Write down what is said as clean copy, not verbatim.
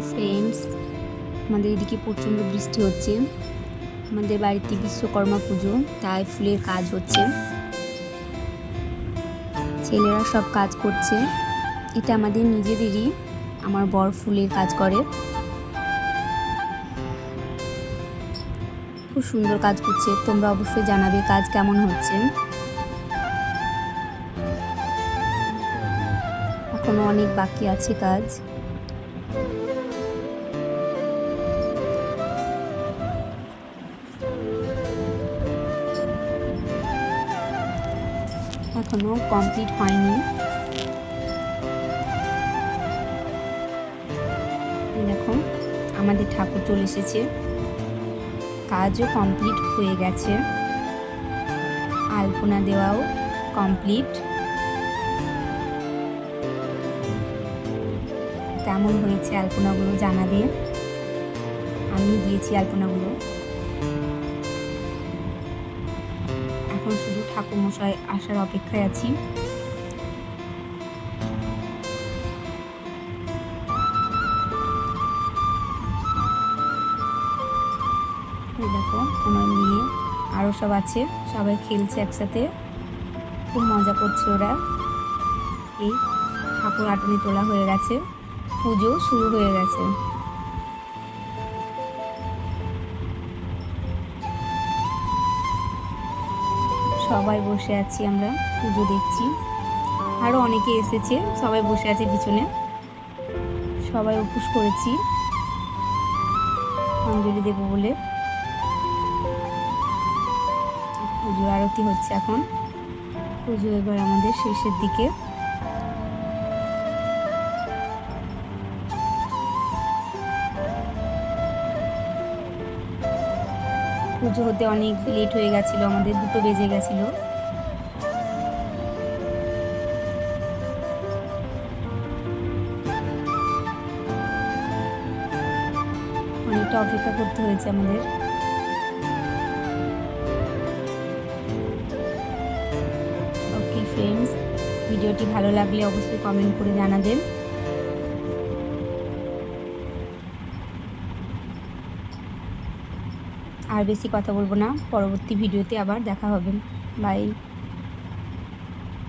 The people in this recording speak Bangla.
ফ্রেন্ডস, আমাদের এদিকে প্রচণ্ড বৃষ্টি হচ্ছে। আমাদের বাড়িতে বিশ্বকর্মা পুজো, তাই ফুলের কাজ হচ্ছে। ছেলেরা সব কাজ করছে। এটা আমাদের নিজেদেরই, আমার বর ফুলের কাজ করে। খুব সুন্দর কাজ করছে। তোমরা অবশ্যই জানাবে কাজ কেমন হচ্ছে। এখনো অনেক বাকি আছে কাজ। এখনো কমপ্লিট হয়নি। দেখো আমাদের ঠাকুর চলে এসেছে, কাজও কমপ্লিট হয়ে গেছে, আলপনা দেওয়াও কমপ্লিট। কেমন হয়েছে আলপনাগুলো জানাবে। আমি দিয়েছি আলপনাগুলো। এখন শুধু ঠাকুরমশাই আসার অপেক্ষায় আছি। দেখো আমার মেয়ে আরও সব আছে, সবাই খেলছে একসাথে, খুব মজা করছে ওরা। এই ঠাকুর আটনি তোলা হয়ে গেছে, পুজো শুরু হয়ে গেছে। সবাই বসে আছি, আমরা পুজো দেখছি। আরও অনেকে এসেছে, সবাই বসে আছে পিছনে। সবাই উপোস করেছি অঞ্জলি দেব বলে। পুজো আরতি হচ্ছে এখন। পুজো এবার আমাদের শেষের দিকে। পুজো হতে অনেক লেট হয়ে গেছিলো, আমাদের 2টো বেজে গেছিলো। অনেকটা অপেক্ষা করতে হয়েছে আমাদের। ওকে ফ্রেন্ডস, ভিডিওটি ভালো লাগলে অবশ্যই কমেন্ট করে জানাবেন। আর বেশি কথা বলবো না, পরবর্তী ভিডিওতে আবার দেখা হবে। বাই।